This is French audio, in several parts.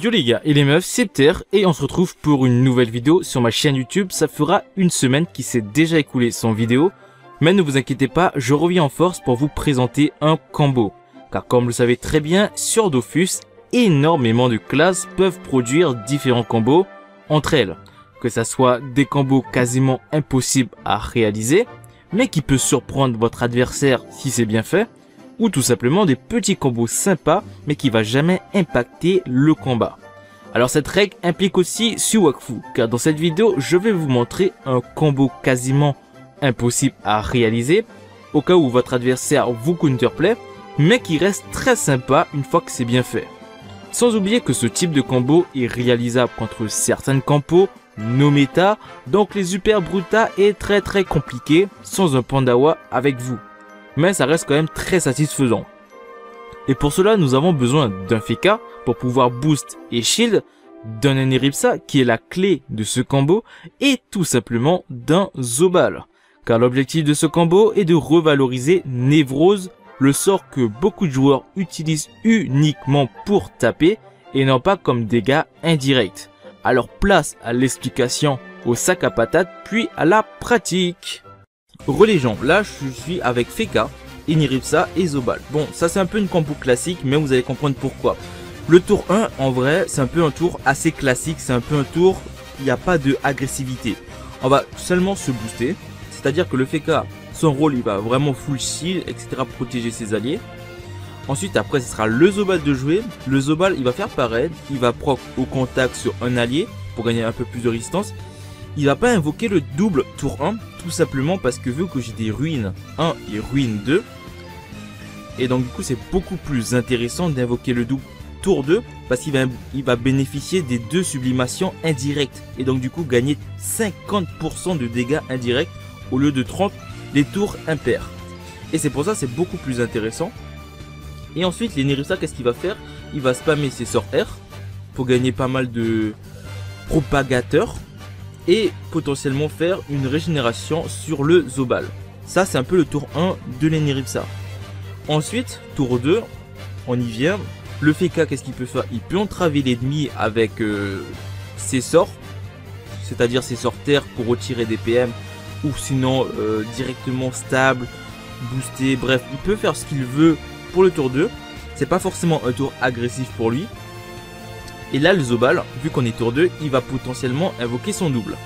Yo les gars et les meufs, c'est Pter et on se retrouve pour une nouvelle vidéo sur ma chaîne YouTube. Ça fera une semaine qui s'est déjà écoulée sans vidéo, mais ne vous inquiétez pas, je reviens en force pour vous présenter un combo. Car comme vous le savez très bien, sur Dofus, énormément de classes peuvent produire différents combos entre elles. Que ça soit des combos quasiment impossibles à réaliser, mais qui peut surprendre votre adversaire si c'est bien fait, ou tout simplement des petits combos sympas mais qui va jamais impacter le combat. Alors cette règle implique aussi Suwakfu, car dans cette vidéo je vais vous montrer un combo quasiment impossible à réaliser au cas où votre adversaire vous counterplay, mais qui reste très sympa une fois que c'est bien fait. Sans oublier que ce type de combo est réalisable contre certaines compos no méta, donc les Super Bruta est très compliqué sans un Pandawa avec vous. Mais ça reste quand même très satisfaisant. Et pour cela, nous avons besoin d'un Feka pour pouvoir boost et shield, d'un Eneripsa qui est la clé de ce combo, et tout simplement d'un Zobal. Car l'objectif de ce combo est de revaloriser Névrose, le sort que beaucoup de joueurs utilisent uniquement pour taper et non pas comme dégâts indirects. Alors place à l'explication au sac à patates puis à la pratique. Relégion, là je suis avec Feka, Eneripsa et Zobal. Bon, ça c'est un peu une compo classique, mais vous allez comprendre pourquoi. Le tour 1, en vrai, c'est un peu un tour assez classique, c'est un peu un tour, il n'y a pas de agressivité. On va seulement se booster, c'est-à-dire que le Feka, son rôle, il va vraiment full shield, etc., protéger ses alliés. Ensuite, après, ce sera le Zobal de jouer. Le Zobal, il va faire pareil, il va proc au contact sur un allié pour gagner un peu plus de résistance. Il va pas invoquer le double tour 1, tout simplement parce que vu que j'ai des ruines 1 et ruines 2, et donc du coup c'est beaucoup plus intéressant d'invoquer le double tour 2, parce qu'il va bénéficier des deux sublimations indirectes, et donc du coup gagner 50% de dégâts indirects au lieu de 30 les tours impairs. Et c'est pour ça c'est beaucoup plus intéressant. Et ensuite l'Eneripsa, qu'est-ce qu'il va faire? Il va spammer ses sorts R pour gagner pas mal de propagateurs et potentiellement faire une régénération sur le Zobal. Ça c'est un peu le tour 1 de l'Eneripsa. Ensuite, tour 2, on y vient. Le Feka, qu'est-ce qu'il peut faire? Il peut entraver l'ennemi avec ses sorts, c'est-à-dire ses sorts terre pour retirer des PM, ou sinon directement stable, booster, bref, il peut faire ce qu'il veut pour le tour 2. C'est pas forcément un tour agressif pour lui. Et là, le Zobal, vu qu'on est tour 2, il va potentiellement invoquer son double.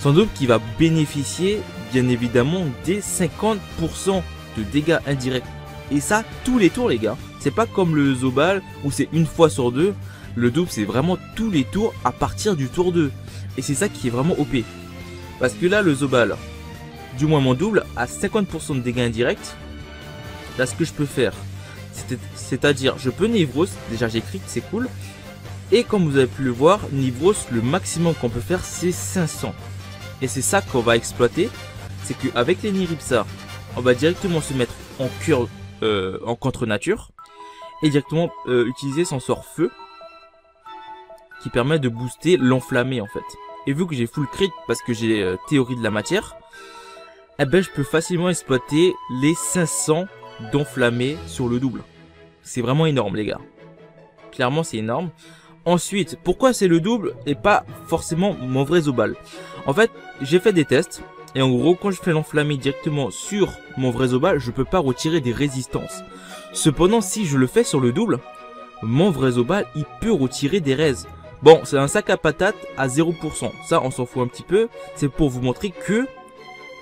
Son double qui va bénéficier, bien évidemment, des 50% de dégâts indirects. Et ça, tous les tours, les gars. C'est pas comme le Zobal, où c'est une fois sur deux. Le double, c'est vraiment tous les tours à partir du tour 2. Et c'est ça qui est vraiment OP. Parce que là, le Zobal, du moins mon double, a 50% de dégâts indirects. Là, ce que je peux faire, c'est-à-dire, je peux Névrose. Déjà, j'écris, c'est cool. Et comme vous avez pu le voir, Névrose, le maximum qu'on peut faire, c'est 500. Et c'est ça qu'on va exploiter. C'est qu'avec l'Eneripsa, on va directement se mettre en cure, en contre-nature. Et directement utiliser son sort feu. Qui permet de booster l'enflammé en fait. Et vu que j'ai full crit parce que j'ai théorie de la matière. Eh ben je peux facilement exploiter les 500 d'enflammé sur le double. C'est vraiment énorme les gars. Clairement c'est énorme. Ensuite, pourquoi c'est le double et pas forcément mon vrai Zobal? En fait, j'ai fait des tests. Et en gros, quand je fais l'enflammé directement sur mon vrai Zobal, je peux pas retirer des résistances. Cependant, si je le fais sur le double, mon vrai Zobal, il peut retirer des raises. Bon, c'est un sac à patates à 0%. Ça, on s'en fout un petit peu. C'est pour vous montrer que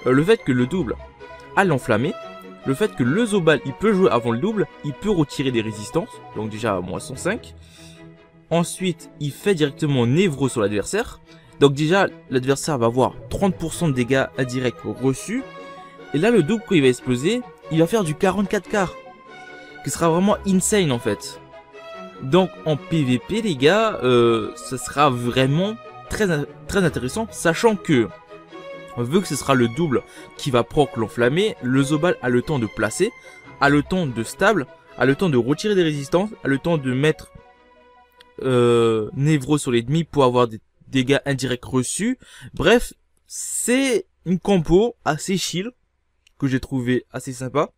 le fait que le double a l'enflammé, le fait que le Zobal, il peut jouer avant le double, il peut retirer des résistances. Donc déjà, à moins 105. Ensuite, il fait directement Névrose sur l'adversaire. Donc déjà, l'adversaire va avoir 30% de dégâts indirects reçus. Et là, le double, quand il va exploser, il va faire du 44k. Qui sera vraiment insane en fait. Donc en PVP, les gars, ça sera vraiment très intéressant. Sachant que, vu que ce sera le double qui va proc l'enflammer, le Zobal a le temps de placer, a le temps de stable, a le temps de retirer des résistances, a le temps de mettre Névrose sur l'ennemi pour avoir des dégâts indirects reçus. Bref, c'est une compo assez chill que j'ai trouvé assez sympa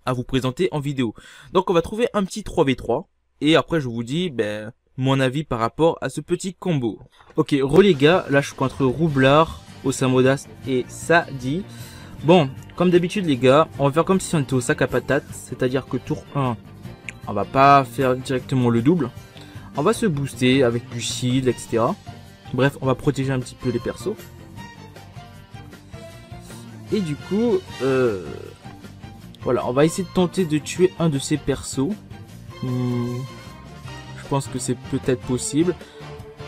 à vous présenter en vidéo. Donc on va trouver un petit 3v3 et après je vous dis mon avis par rapport à ce petit combo. Ok, les gars, là je suis contre Roublard, Osamodas et Sadi. Bon, comme d'habitude les gars, on va faire comme si on était au sac à patates, c'est-à-dire que tour 1, on va pas faire directement le double. On va se booster avec du shield, etc. Bref, on va protéger un petit peu les persos. Et du coup, voilà, on va essayer de tenter de tuer un de ces persos. Je pense que c'est peut-être possible.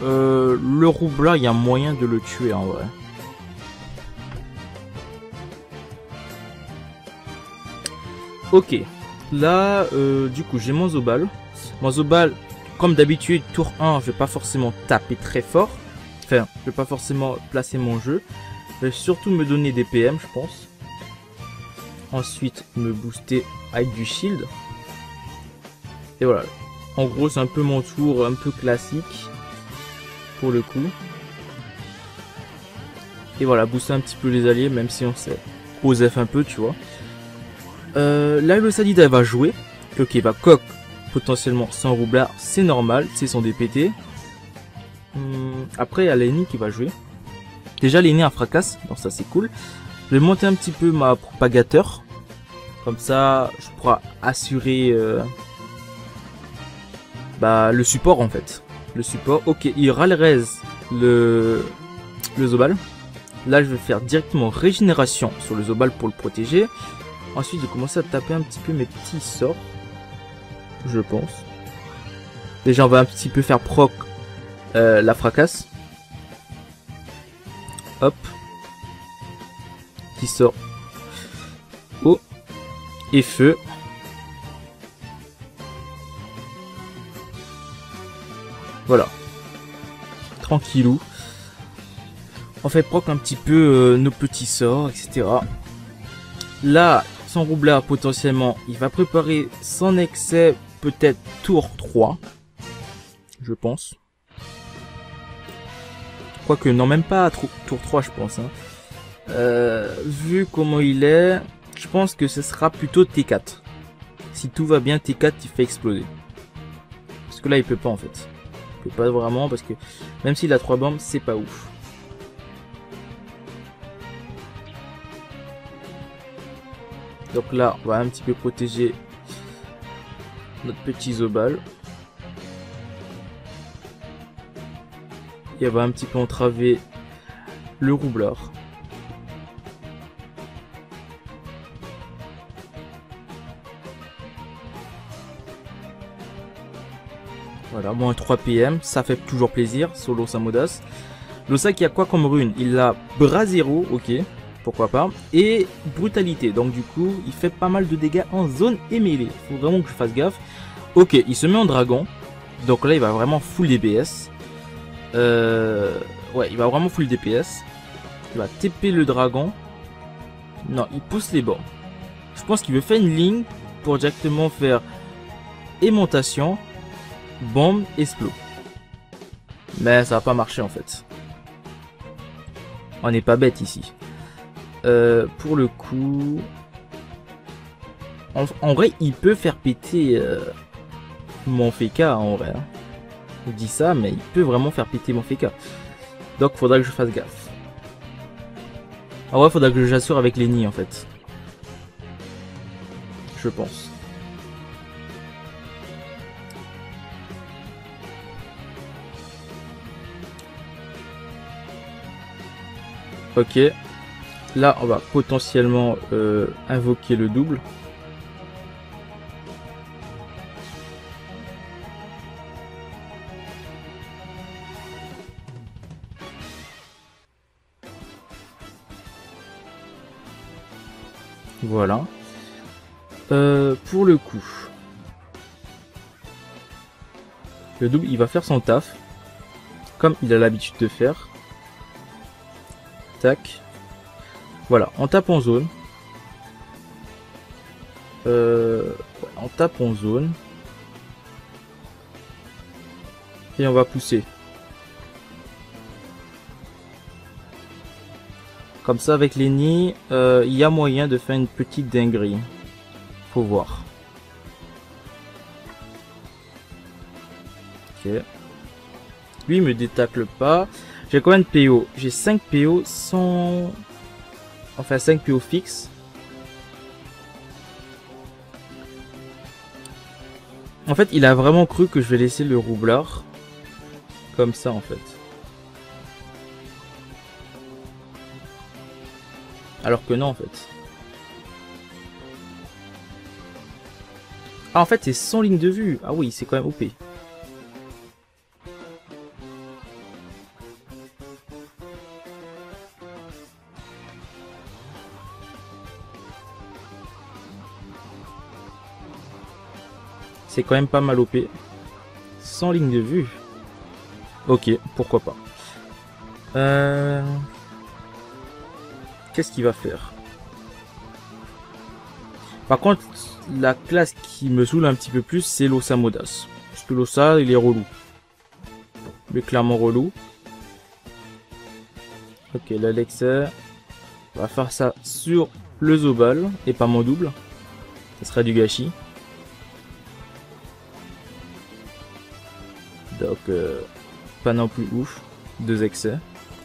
Le Roublard, il y a moyen de le tuer en vrai. Ok, là, du coup, j'ai mon Zobal. Mon Zobal, comme d'habitude, tour 1, je vais pas forcément taper très fort. Enfin, je vais pas forcément placer mon jeu. Je vais surtout me donner des PM, je pense. Ensuite, me booster avec du shield. Et voilà. En gros, c'est un peu mon tour un peu classique. Pour le coup. Et voilà, booster un petit peu les alliés, même si on sait OSEF un peu, tu vois. Là, le Sadida va jouer. Ok, il va coq potentiellement sans Roublard, c'est normal, c'est son DPT. Après, il y a Lenny qui va jouer. Déjà, Lenny a fracasse, donc ça c'est cool. Je vais monter un petit peu ma propagateur. Comme ça, je pourrai assurer le support en fait. Le support, ok, il râlerait le Zobal. Là, je vais faire directement régénération sur le Zobal pour le protéger. Ensuite, je vais commencer à taper un petit peu mes petits sorts. Je pense. Déjà, on va un petit peu faire proc la fracasse. Hop. Qui sort. Eau. Et feu. Voilà. Tranquillou. On fait proc un petit peu nos petits sorts, etc. Là, son Roublard, potentiellement, il va préparer sans excès, peut-être tour 3. Je pense. Quoique, non, même pas tour 3, je pense. Hein. Vu comment il est, je pense que ce sera plutôt T4. Si tout va bien, T4, il fait exploser. Parce que là, il peut pas, en fait. Il peut pas vraiment, parce que même s'il a 3 bombes, c'est pas ouf. Donc là, on va un petit peu protéger notre petit Zobal. Et on va un petit peu entraver le Roublard. Voilà, moins 3 PM, ça fait toujours plaisir sur l'Osamodas. L'Osak, il y a quoi comme rune? Il a Bras Zéro, ok. Pourquoi pas, et brutalité, donc du coup il fait pas mal de dégâts en zone et mêlée, faut vraiment que je fasse gaffe. Ok, il se met en dragon, donc là il va vraiment full DPS. Ouais, il va vraiment full DPS. Il va TP le dragon. Non, il pousse les bords. Je pense qu'il veut faire une ligne pour directement faire aimantation, bombe, explos. Mais ça va pas marcher en fait. On n'est pas bête ici. Pour le coup, en vrai, il peut faire péter mon FK en vrai. Je dis ça, mais il peut vraiment faire péter mon FK. Donc, faudra que je fasse gaffe. En vrai, faudra que j'assure avec Lenny en fait. Je pense. Ok. Là, on va potentiellement invoquer le double. Voilà. Pour le coup, le double, il va faire son taf, comme il a l'habitude de faire. Tac. Voilà, on tape en zone. On tape en zone. Et on va pousser. Comme ça, avec les nids, il y a moyen de faire une petite dinguerie. Faut voir. Ok. Lui, il me détacle pas. J'ai combien de PO? J'ai 5 PO sans... Enfin, 5 PO fixes. En fait, il a vraiment cru que je vais laisser le roublard. Comme ça, en fait. Alors que non, en fait. Ah, en fait, c'est sans ligne de vue. Ah oui, c'est quand même OP. C'est quand même pas mal OP. Sans ligne de vue. Ok, pourquoi pas. Qu'est-ce qu'il va faire? Par contre, la classe qui me saoule un petit peu plus, c'est l'Osamodas. Parce que l'Osa, il est relou. Il est clairement relou. Ok, l'Alexa. On va faire ça sur le Zobal et pas mon double. Ça sera du gâchis. Donc, pas non plus ouf. 2 excès.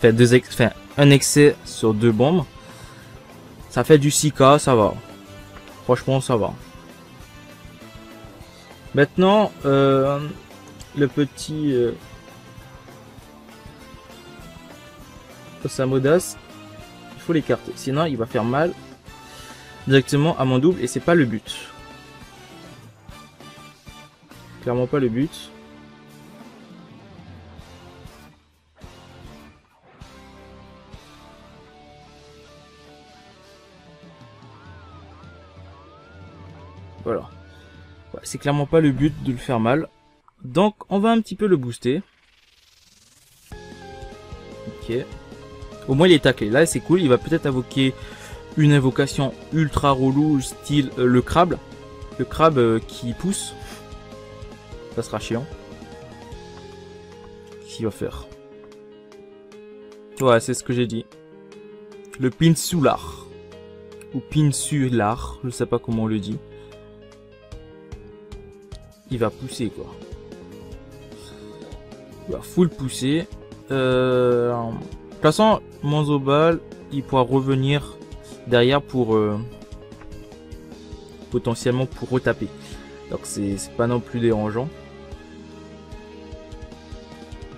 Enfin, un excès sur 2 bombes. Ça fait du 6K, ça va. Franchement, ça va. Maintenant, le petit Osamodas, il faut l'écarter. Sinon, il va faire mal directement à mon double et c'est pas le but. Clairement pas le but. Voilà. Ouais, c'est clairement pas le but de le faire mal. Donc, on va un petit peu le booster. Ok. Au moins, il est taclé. Là, c'est cool. Il va peut-être invoquer une invocation ultra relou, style le crabe. Le crabe qui pousse. Ça sera chiant. Qu'est-ce qu'il va faire? Ouais, c'est ce que j'ai dit. Le pinsular. Ou pinsular. Je sais pas comment on le dit. Il va pousser, quoi. Il va full pousser. De toute façon, mon Zobal, il pourra revenir derrière pour potentiellement pour retaper. Donc c'est pas non plus dérangeant.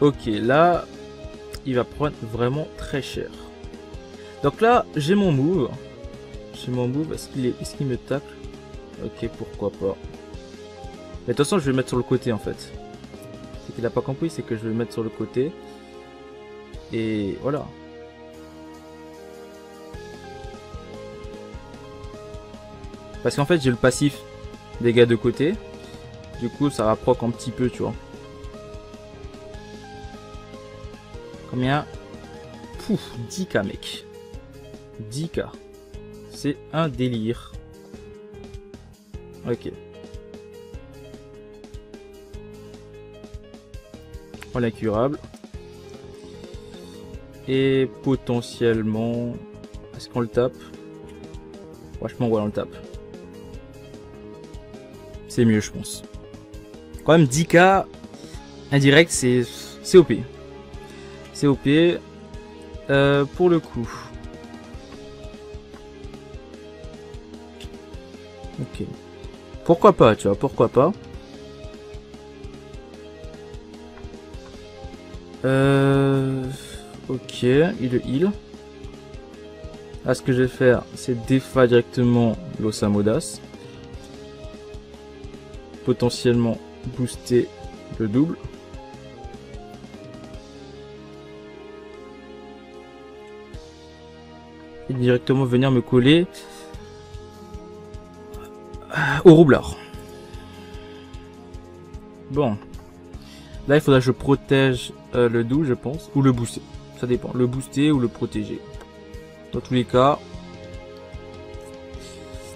Ok, là, il va prendre vraiment très cher. Donc là, j'ai mon move. J'ai mon move. Est-ce qu'il me tacle? Ok, pourquoi pas. Mais de toute façon, je vais le mettre sur le côté en fait. Ce qu'il n'a pas compris, c'est que je vais le mettre sur le côté. Et voilà. Parce qu'en fait, j'ai le passif dégâts de côté. Du coup, ça va proc un petit peu, tu vois. Combien? Pouf, 10K, mec. 10K. C'est un délire. Ok. On l'incurable. Et potentiellement... Est-ce qu'on le tape? Franchement, ouais, on le tape. C'est mieux, je pense. Quand même, 10K indirect, c'est OP. C'est OP. Pour le coup. Ok. Pourquoi pas, tu vois, pourquoi pas. Ok, il le heal. Là, ce que je vais faire, c'est défa directement l'Osamodas. Potentiellement booster le double. Et directement venir me coller au roublard. Bon. Là, il faudra que je protège le double, je pense. Ou le booster. Ça dépend. Le booster ou le protéger. Dans tous les cas.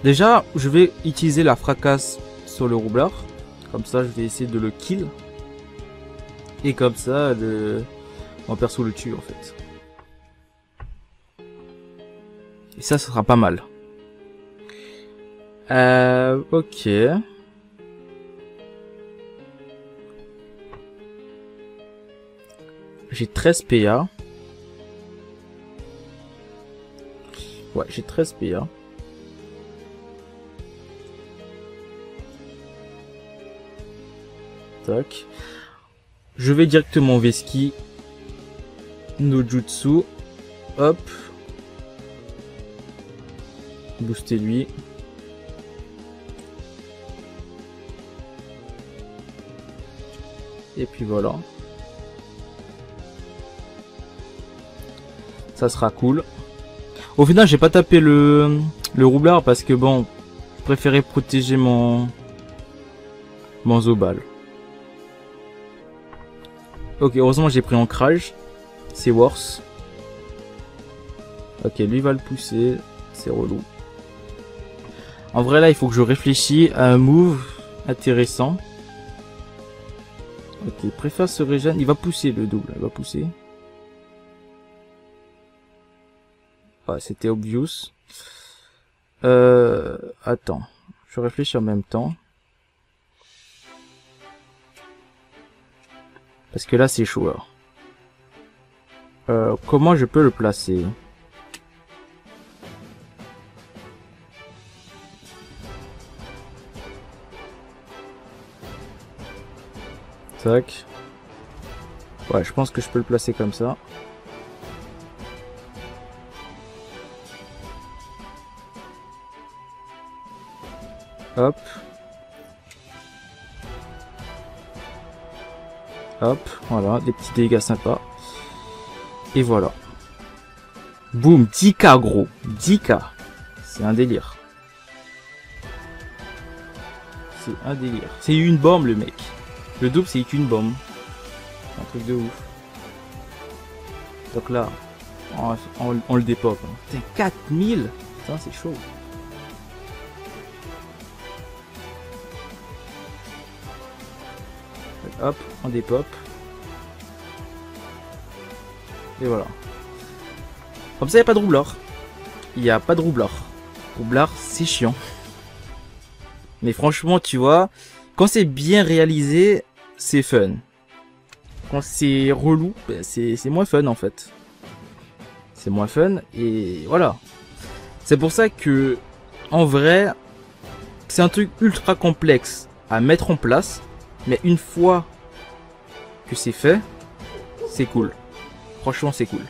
Déjà, je vais utiliser la fracasse sur le roublard. Comme ça, je vais essayer de le kill. Et comme ça, mon perso le tue en fait. Et ça sera pas mal. Ok. J'ai 13 PA. Ouais, j'ai 13 PA. Tac. Je vais directement Veski. No Jutsu. Hop. Booster lui. Et puis voilà. Ça sera cool. Au final, j'ai pas tapé le roublard parce que bon, je préférais protéger mon Zobal. Ok, heureusement j'ai pris ancrage. C'est worse. Ok, lui va le pousser. C'est relou. En vrai là, il faut que je réfléchisse à un move intéressant. Ok, préfère se régène. Il va pousser le double. Il va pousser. Ouais, c'était obvious. Attends. Je réfléchis en même temps. Parce que là, c'est chaud. Comment je peux le placer? Tac. Ouais, je pense que je peux le placer comme ça. Hop. Hop, voilà, des petits dégâts sympas. Et voilà. Boum, 10k gros. 10k. C'est un délire. C'est un délire. C'est une bombe le mec. Le double c'est qu'une bombe. Un truc de ouf. Donc là, on le dépop. Putain, 4000. Putain, c'est chaud. Hop, on dépop. Et voilà. Comme ça, il n'y a pas de roublard. Il n'y a pas de roublard. Roublard, c'est chiant. Mais franchement, tu vois, quand c'est bien réalisé, c'est fun. Quand c'est relou, ben c'est moins fun en fait. C'est moins fun et voilà. C'est pour ça que, en vrai, c'est un truc ultra complexe à mettre en place. Mais une fois que c'est fait, c'est cool. Franchement, c'est cool.